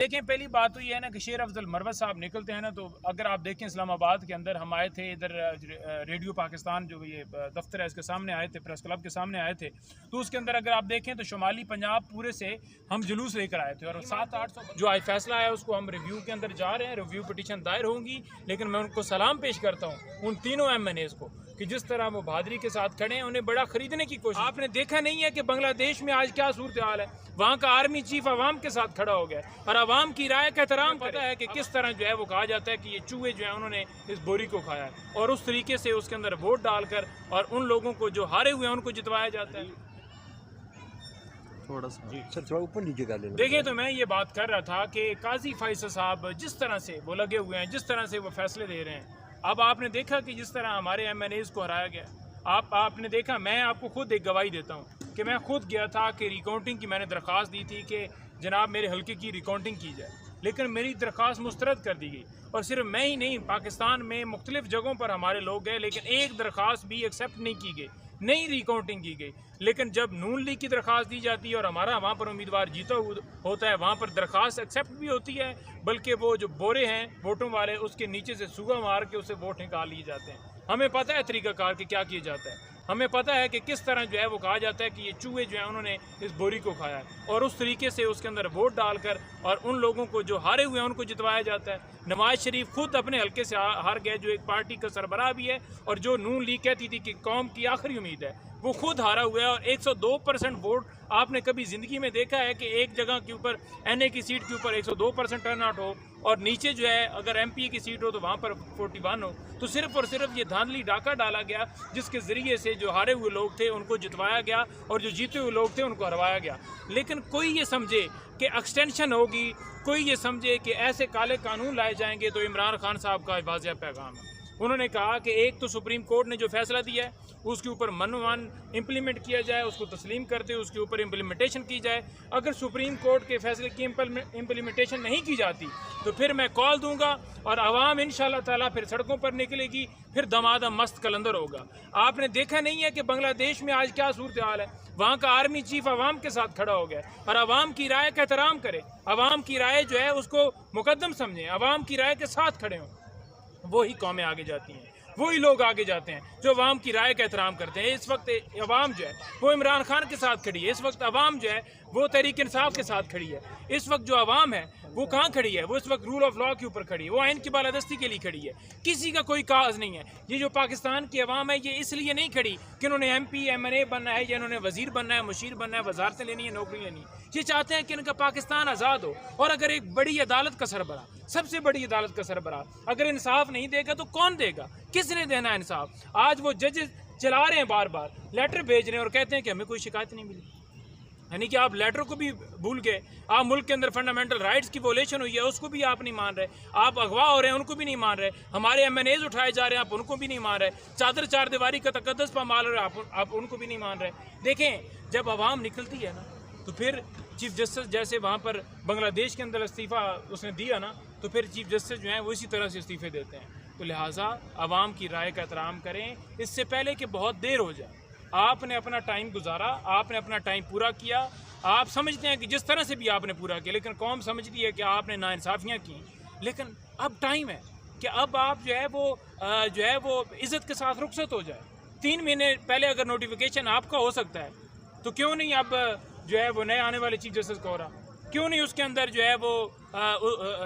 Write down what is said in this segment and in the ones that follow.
देखें, पहली बात तो ये है ना कि शेर अफजल मरवत साहब निकलते हैं ना, तो अगर आप देखें इस्लामाबाद के अंदर हम आए थे, इधर रेडियो पाकिस्तान जो ये दफ्तर है इसके सामने आए थे, प्रेस क्लब के सामने आए थे, तो उसके अंदर अगर आप देखें तो शुमाली पंजाब पूरे से हम जुलूस लेकर आए थे और 700-800 जो आज फैसला आया उसको हम रिव्यू के अंदर जा रहे हैं। रिव्यू पिटीशन दायर होंगी, लेकिन मैं उनको सलाम पेश करता हूँ उन तीनों MNAs को कि जिस तरह वो बहादुरी के साथ खड़े हैं, उन्हें बड़ा खरीदने की कोशिश। आपने देखा नहीं है कि बांग्लादेश में आज क्या सूरत हाल है, वहाँ का आर्मी चीफ अवाम के साथ खड़ा हो गया और अवाम की राय का एहतराम पता है कि किस तरह जो है वो कहा जाता है कि ये चूहे जो है उन्होंने इस बोरी को खाया है, और उस तरीके से उसके अंदर वोट डालकर और उन लोगों को जो हारे हुए हैं उनको जितवाया जाता है। थोड़ा सा ऊपर नीचे कर लेना। देखिए, तो मैं ये बात कर रहा था कि काजी फैसल साहब जिस तरह से वो लगे हुए हैं, जिस तरह से वो फैसले दे रहे हैं, अब आपने देखा कि जिस तरह हमारे MNAs को हराया गया, आपने देखा, मैं आपको खुद एक गवाही देता हूँ कि मैं खुद गया था कि रिकाउंटिंग की मैंने दरख्वास्त दी थी कि जनाब मेरे हल्के की रिकाउंटिंग की जाए, लेकिन मेरी दरख्वास्त मुस्तरद कर दी गई। और सिर्फ मैं ही नहीं, पाकिस्तान में मुख्तलिफ जगहों पर हमारे लोग गए, लेकिन एक दरख्वास्त भी एक्सेप्ट नहीं की गई, नहीं रिकाउंटिंग की गई। लेकिन जब नून लीग की दरख्वास्त दी जाती है और हमारा वहाँ पर उम्मीदवार जीता होता है, वहाँ पर दरख्वास्त एक्सेप्ट भी होती है, बल्कि वो जो बोरे हैं वोटों वाले उसके नीचे से सूगा मार के उससे वोट निकाल लिए जाते हैं। हमें पता है तरीक़ाकार कि क्या किया जाता है, हमें पता है कि किस तरह जो है वो कहा जाता है कि ये चूहे जो है उन्होंने इस बोरी को खाया है, और उस तरीके से उसके अंदर वोट डालकर और उन लोगों को जो हारे हुए हैं उनको जितवाया जाता है। नवाज शरीफ खुद अपने हल्के से हार गए, जो एक पार्टी का सरबराह भी है, और जो नून लीग कहती थी कि कौम की आखिरी उम्मीद है, वो खुद हारा हुआ है। और 102% वोट आपने कभी ज़िंदगी में देखा है कि एक जगह के ऊपर NA की सीट के ऊपर 102% टर्न आउट हो, और नीचे जो है अगर MP की सीट हो तो वहाँ पर 41 हो? तो सिर्फ और सिर्फ ये धांधली डाका डाला गया, जिसके ज़रिए से जो हारे हुए लोग थे उनको जितवाया गया और जो जीते हुए लोग थे उनको हरवाया गया। लेकिन कोई ये समझे कि एक्सटेंशन होगी, कोई ये समझे कि ऐसे काले कानून लाए जाएंगे, तो इमरान खान साहब का वाज़ेह पैगाम है। उन्होंने कहा कि एक तो सुप्रीम कोर्ट ने जो फैसला दिया है उसके ऊपर मनोमान इम्प्लीमेंट किया जाए, उसको तस्लीम करते हुए उसके ऊपर इम्प्लीमेंटेशन की जाए। अगर सुप्रीम कोर्ट के फैसले की इम्प्लीमेंटेशन नहीं की जाती तो फिर मैं कॉल दूंगा और आवाम इंशाल्लाह ताला फिर सड़कों पर निकलेगी, फिर दमादम मस्त कलंदर होगा। आपने देखा नहीं है कि बांग्लादेश में आज क्या सूरत हाल है, वहाँ का आर्मी चीफ अवाम के साथ खड़ा हो गया और अवाम की राय का एहतराम करे, अवाम की राय जो है उसको मुकद्दम समझें, अवाम की राय के साथ खड़े हों। वही कौमें आगे जाती हैं, वही लोग आगे जाते हैं जो अवाम की राय का एहतराम करते हैं। इस वक्त अवाम जो है वो इमरान खान के साथ खड़ी है, इस वक्त अवाम जो है वो तहरीक इंसाफ के साथ खड़ी है। इस वक्त जो अवाम है वो कहाँ खड़ी है? वो इस वक्त रूल ऑफ लॉ के ऊपर खड़ी है, वो आइन की बालादस्ती के लिए खड़ी है। किसी का कोई काज नहीं है। ये जो पाकिस्तान की अवाम है ये इसलिए नहीं खड़ी कि उन्होंने MP MNA बनना है या इन्होंने वजीर बनना है, मुशीर बनना है, वजारतें लेनी है, नौकरी लेनी है। ये चाहते हैं कि इनका पाकिस्तान आज़ाद हो। और अगर एक बड़ी अदालत का सरबराह, सबसे बड़ी अदालत का सरबराह अगर इंसाफ नहीं देगा तो कौन देगा? किसने देना है इंसाफ? आज वो जजेस चला रहे हैं, बार बार लेटर भेज रहे हैं और कहते हैं कि हमें कोई शिकायत नहीं मिली। यानी कि आप लेटर को भी भूल गए, आप मुल्क के अंदर फंडामेंटल राइट्स की वोलेशन हुई है उसको भी आप नहीं मान रहे, आप अगवा हो रहे हैं उनको भी नहीं मान रहे, हमारे MNAs उठाए जा रहे हैं आप उनको भी नहीं मान रहे, चादर चार दीवारी का तकद्दस पामाल रहे आप उनको भी नहीं मान रहे। देखें, जब अवाम निकलती है ना तो फिर चीफ जस्टिस जैसे वहाँ पर बांग्लादेश के अंदर इस्तीफ़ा उसने दिया ना, तो फिर चीफ जस्टिस जो हैं वो इसी तरह से इस्तीफ़े देते हैं। तो लिहाजा अवाम की राय का एहतराम करें, इससे पहले कि बहुत देर हो जाए। आपने अपना टाइम गुजारा, आपने अपना टाइम पूरा किया, आप समझते हैं कि जिस तरह से भी आपने पूरा किया, लेकिन कौम समझती है कि आपने नाइंसाफ़ियाँ की। लेकिन अब टाइम है कि अब आप जो है वो इज़्ज़त के साथ रुखसत हो जाए। 3 महीने पहले अगर नोटिफिकेशन आपका हो सकता है तो क्यों नहीं अब जो है वो नए आने वाले चीफ जस्टिस को हो रहा, क्यों नहीं उसके अंदर जो है वो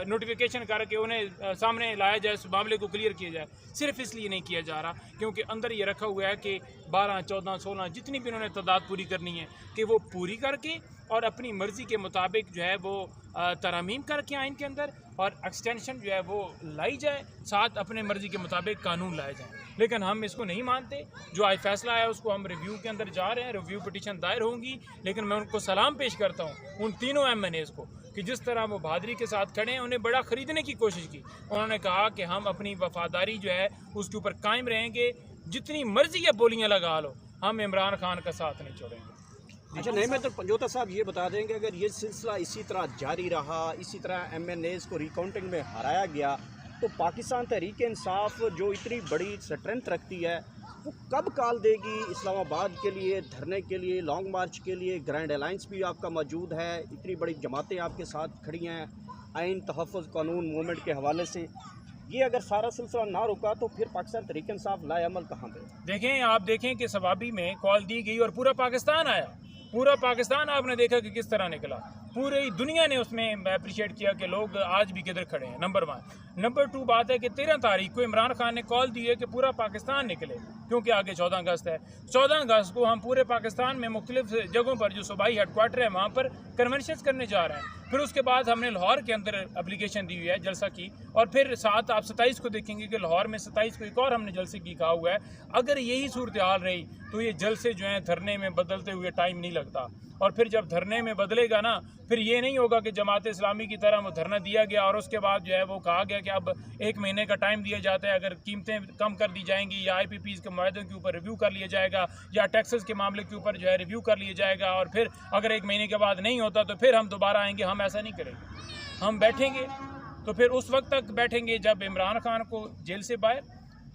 नोटिफिकेशन करके उन्हें सामने लाया जाए, इस मामले को क्लियर किया जाए। सिर्फ इसलिए नहीं किया जा रहा क्योंकि अंदर ये रखा हुआ है कि 12, 14, 16 जितनी भी उन्होंने तादाद पूरी करनी है कि वो पूरी करके और अपनी मर्ज़ी के मुताबिक जो है वो तरमीम करके आइन के अंदर और एक्सटेंशन जो है वो लाई जाए, साथ अपने मर्ज़ी के मुताबिक कानून लाए जाएँ। लेकिन हम इसको नहीं मानते। जो आज फैसला आया उसको हम रिव्यू के अंदर जा रहे हैं, रिव्यू पिटीशन दायर होंगी, लेकिन मैं उनको सलाम पेश करता हूँ उन तीनों MNAs को कि जिस तरह वो बहादुरी के साथ खड़े हैं, उन्हें बड़ा ख़रीदने की कोशिश की। उन्होंने कहा कि हम अपनी वफादारी जो है उसके ऊपर कायम रहेंगे, जितनी मर्जी या बोलियाँ लगा लो, हम इमरान खान का साथ नहीं छोड़ेंगे। अच्छा, नहीं मैं तो पंजोता साहब ये बता दें कि अगर ये सिलसिला इसी तरह जारी रहा, इसी तरह MNAs को रिकाउंटिंग में हराया गया, तो पाकिस्तान तहरीक इंसाफ जो इतनी बड़ी स्ट्रेंथ रखती है वो कब कॉल देगी इस्लामाबाद के लिए, धरने के लिए, लॉन्ग मार्च के लिए? ग्रैंड अलायंस भी आपका मौजूद है, इतनी बड़ी जमातें आपके साथ खड़ी हैं, आइन तहफ़्फ़ुज़ कानून मूवमेंट के हवाले से, ये अगर सारा सिलसिला ना रुका तो फिर पाकिस्तान तहरीक इंसाफ लाएअमल कहाँ पे? देखें, आप देखें कि सवाबी में कॉल दी गई और पूरा पाकिस्तान आया, पूरा पाकिस्तान आपने देखा कि किस तरह निकला, पूरी दुनिया ने उसमें अप्रिशिएट किया कि लोग आज भी किधर खड़े हैं। नंबर 1। नंबर 2 बात है कि 13 तारीख को इमरान खान ने कॉल दी है कि पूरा पाकिस्तान निकले, क्योंकि आगे 14 अगस्त है। 14 अगस्त को हम पूरे पाकिस्तान में मुख्तलिफ जगहों पर जो सूबाई हेडक्वार्टर है वहाँ पर कन्वेंशन करने जा रहे हैं। फिर उसके बाद हमने लाहौर के अंदर एप्लीकेशन दी हुई है जलसा की, और फिर साथ आप 27 को देखेंगे कि लाहौर में 27 को एक और हमने जलसे की कहा हुआ है। अगर यही सूरत हाल रही तो ये जलसे जो हैं धरने में बदलते हुए टाइम नहीं लगता, और फिर जब धरने में बदलेगा ना, फिर ये नहीं होगा कि जमात इस्लामी की तरह वो धरना दिया गया और उसके बाद जो है वो कहा गया कि अब 1 महीने का टाइम दिया जाता है, अगर कीमतें कम कर दी जाएंगी या IPPs के मुआहदों के ऊपर रिव्यू कर लिया जाएगा या टैक्सेस के मामले के ऊपर जो है रिव्यू कर लिया जाएगा, और फिर अगर 1 महीने के बाद नहीं होता तो फिर हम दोबारा आएंगे। हम ऐसा नहीं करेंगे। हम बैठेंगे तो फिर उस वक्त तक बैठेंगे जब इमरान खान को जेल से बाहर,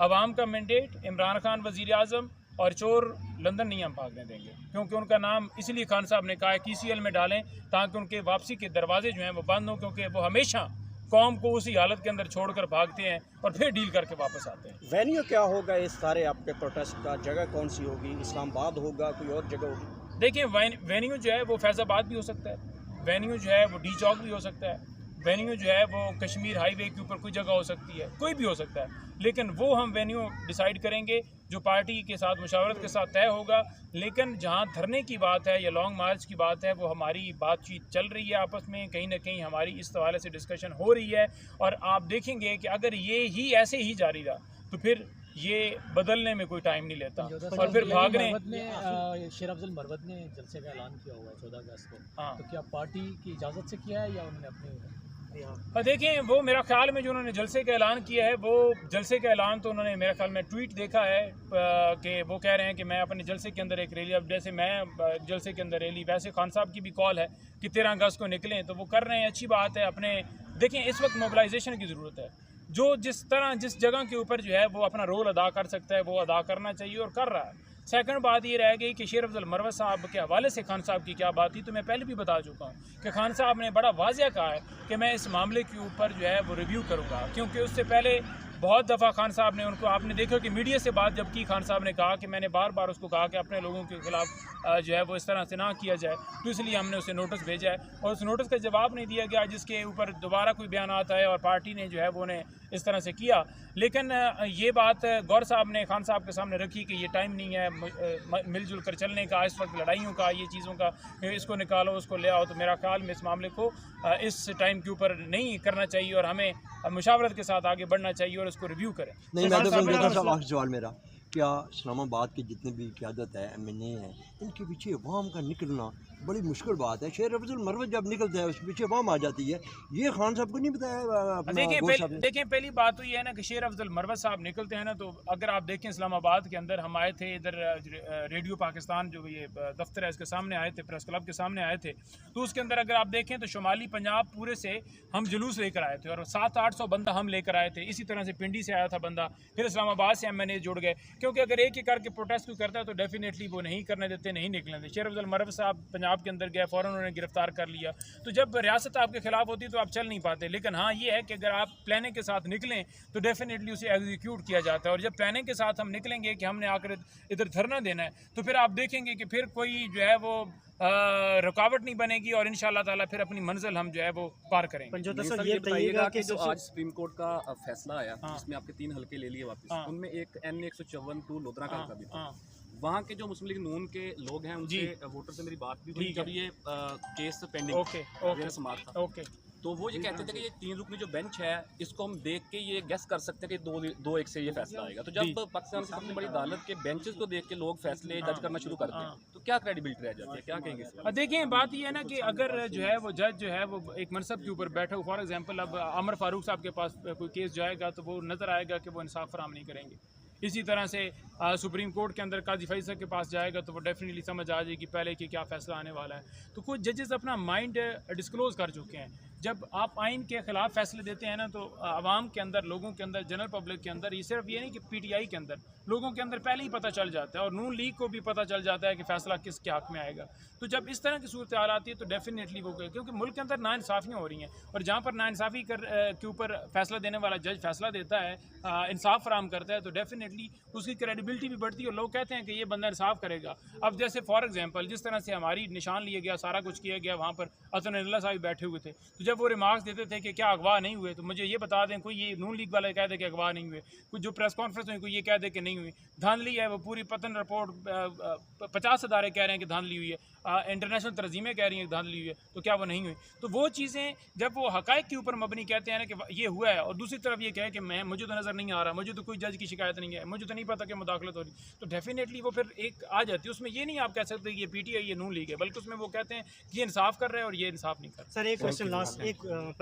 अवाम का मैंडेट, इमरान खान वज़ीर आज़म और चोर लंदन नहीं हम भागने देंगे, क्योंकि उनका नाम इसलिए खान साहब ने कहा है KCL में डालें ताकि उनके वापसी के दरवाजे जो हैं वो बंद हों, क्योंकि वो हमेशा कौम को उसी हालत के अंदर छोड़कर भागते हैं और फिर डील करके वापस आते हैं। वेन्यू क्या होगा इस सारे आपके प्रोटेस्ट का? जगह कौन सी होगी? इस्लामाबाद होगा, कोई और जगह होगी? देखिए, वेन्यू जो है वो फैज़ाबाद भी हो सकता है, वेन्यू जो है वो D चौक भी हो सकता है, वेन्यू जो है वो कश्मीर हाईवे के ऊपर कोई जगह हो सकती है, कोई भी हो सकता है, लेकिन वो हम वेन्यू डिसाइड करेंगे जो पार्टी के साथ मुशावरत के साथ तय होगा। लेकिन जहाँ धरने की बात है या लॉन्ग मार्च की बात है, वो हमारी बातचीत चल रही है आपस में, कहीं ना कहीं हमारी इस हवाले से डिस्कशन हो रही है, और आप देखेंगे कि अगर ये ही ऐसे ही जारी रहा तो फिर ये बदलने में कोई टाइम नहीं लेता और फिर भागने। शेर अफजल मरवत ने जलसे का ऐलान किया हुआ है 14 अगस्त को, हाँ, तो क्या पार्टी की इजाज़त से किया है या उन्होंने अपने? देखें, वो मेरा ख्याल में जो उन्होंने जलसे का ऐलान किया है, वो जलसे का ऐलान तो उन्होंने मेरे ख्याल में ट्वीट देखा है कि वो कह रहे हैं कि मैं अपने जलसे के अंदर एक रैली, अब जैसे मैं जलसे के अंदर रैली, वैसे खान साहब की भी कॉल है कि 13 अगस्त को निकलें, तो वो कर रहे हैं, अच्छी बात है। अपने देखें, इस वक्त मोबिलाइजेशन की ज़रूरत है, जो जिस तरह जिस जगह के ऊपर जो है वो अपना रोल अदा कर सकता है वो अदा करना चाहिए और कर रहा है। सेकंड बात ये रह गई कि शेर अफजल मरवत साहब के हवाले से खान साहब की क्या बात थी, तो मैं पहले भी बता चुका हूँ कि खान साहब ने बड़ा वाज़ेह कहा है कि मैं इस मामले के ऊपर जो है वो रिव्यू करूँगा, क्योंकि उससे पहले बहुत दफ़ा खान साहब ने उनको, आपने देखा कि मीडिया से बात जब की, खान साहब ने कहा कि मैंने बार बार उसको कहा कि अपने लोगों के खिलाफ जो है वो इस तरह से ना किया जाए, तो इसलिए हमने उसे नोटिस भेजा है और उस नोटिस का जवाब नहीं दिया गया, जिसके ऊपर दोबारा कोई बयान आता है और पार्टी ने जो है वो ने इस तरह से किया। लेकिन ये बात गौर साहब ने खान साहब के सामने रखी कि ये टाइम नहीं है मिलजुल कर चलने का, इस वक्त लड़ाइयों का, ये चीज़ों का, इसको निकालो उसको ले आओ, तो मेरा ख्याल में इस मामले को इस टाइम के ऊपर नहीं करना चाहिए और हमें मुशावरत के साथ आगे बढ़ना चाहिए और इसको रिव्यू करें। नहीं, मैं तो आखिरी सवाल मेरा, क्या इस्लामाबाद की जितनी भी क़यादत है, MNA है, इनके पीछे अवाम का निकलना बड़ी मुश्किल बात है। शेर अफजल मरवत जब निकलता है उसके पीछे अवाम आ जाती है, ये खान साहब को नहीं बताया? देखें, पहली बात तो ये है ना कि शेर अफजल मरवत साहब निकलते हैं ना, तो अगर आप देखें इस्लामाबाद के अंदर हम आए थे, इधर रेडियो पाकिस्तान जो ये दफ्तर है इसके सामने आए थे, प्रेस क्लब के सामने आए थे, तो उसके अंदर अगर आप देखें तो शुमाली पंजाब पूरे से हम जुलूस लेकर आए थे और 700-800 बंदा हम लेकर आए थे। इसी तरह से पिंडी से आया था बंदा, फिर इस्लामाबाद से MNA जुड़ गए, क्योंकि अगर एक एक करके प्रोटेस्ट कोई करता है तो डेफिनेटली वो नहीं करने देते, नहीं निकलने देते। शेर अफजल मरवत साहब पंजाब के अंदर गए, फ़ौरन उन्होंने गिरफ्तार कर लिया, तो जब रियासत आपके खिलाफ होती है तो आप चल नहीं पाते। लेकिन हाँ ये है कि अगर आप प्लानिंग के साथ निकलें तो डेफिनेटली उसे एग्जीक्यूट किया जाता है, और जब प्लानिंग के साथ हम निकलेंगे कि हमने आकर इधर धरना देना है, तो फिर आप देखेंगे कि फिर कोई जो है वो रुकावट नहीं बनेगी और इंशाअल्लाह ताला फिर अपनी मंजिल हम जो है वो पार करेंगे। पंजोता साहब ये बताइएगा कि जो आज सुप्रीम कोर्ट का फैसला आया, जिसमें आपके 3 हल्के ले लिए वापस, उनमें एक N154 लोधरा का हल्का भी था। वहाँ के जो मुस्लिम लीग नून के लोग हैं उनसे वोटर से मेरी बात भी हुई जब ये केस पेंडिंग समाप्त था, तो वो ये कहते थे कि ये 3 रुकनी जो बेंच है इसको हम देख के ये गेस कर सकते हैं कि 2-1 से ये फैसला आएगा। तो जब पाकिस्तान की सबसे बड़ी अदालत के बेंचेस को देख के लोग फैसले जज करना शुरू करते हैं तो क्या क्रेडिबिलिटी रह जाती है, क्या कहेंगे इस पर? देखें, बात ये है ना कि अगर जो है वो जज जो है वो एक मनसब के ऊपर बैठा हो, फॉर एग्जांपल अब अमर फारूक साहब के पास कोई केस जाएगा तो वो नज़र आएगा कि वो इंसाफ फराहम नहीं करेंगे। इसी तरह से सुप्रीम कोर्ट के अंदर काजी फैसल के पास जाएगा तो वो डेफिनेटली समझ आ जाएगी पहले कि क्या फ़ैसला आने वाला है। तो कुछ जजेस अपना माइंड डिस्क्लोज़ कर चुके हैं। जब आप आइन के ख़िलाफ़ फैसले देते हैं ना, तो आवाम के अंदर, लोगों के अंदर, जनरल पब्लिक के अंदर, ये सिर्फ ये नहीं कि PTI के अंदर, लोगों के अंदर पहले ही पता चल जाता है और नून लीग को भी पता चल जाता है कि फ़ैसला किसके हक़ में आएगा। तो जब इस तरह की सूरत हाल आती है तो डेफिनेटली वो, क्योंकि मुल्क के अंदर नाइंसाफ़ियाँ हो रही हैं और जहाँ पर नाइंसाफ़ी के ऊपर फ़ैसला देने वाला जज फ़ैसला देता है, इंसाफ फराम करता है, तो डेफिनेटली उसकी क्रेडिबिलिटी भी बढ़ती है और लोग कहते हैं कि ये बंदा इंसाफ करेगा। अब जैसे फॉर एग्जांपल जिस तरह से हमारी निशान लिया गया, सारा कुछ किया गया, वहाँ पर हसन अब्दुल्ला साहब बैठे हुए थे, तो जब वो रिमार्क्स देते थे कि क्या अगवा नहीं हुए, तो मुझे ये बता दें कोई ये नून लीग वाले कह दे कि अगवा नहीं हुए, कुछ जो प्रेस कॉन्फ्रेंस हुई कोई ये कह दे कि नहीं हुई। धांधली है वो पूरी पतन रिपोर्ट 50 अदारे कह रहे हैं कि धांधली हुई है, इंटरनेशनल तंजीमें कह रही हैं कि धांधली हुई है, तो क्या वो नहीं हुई? तो वो चीज़ें जब वो हक़ाइक़ के ऊपर मबनी कहते हैं ना कि ये हुआ है और दूसरी तरफ ये कहे कि मुझे तो नज़र नहीं आ रहा, मुझे तो कोई जज की शिकायत नहीं है, मुझे तो नहीं पता कि मुदाखलत हो रही, तो डेफिनेटली वो फिर एक आ जाती है। उसमें ये नहीं आप कह सकते कि ये पीटीआई ये नून लीग है, बल्कि उसमें वो कहते हैं कि ये इंसाफ कर रहे हैं और ये इंसाफ नहीं कर रहे। सर एक क्वेश्चन लास्ट, एक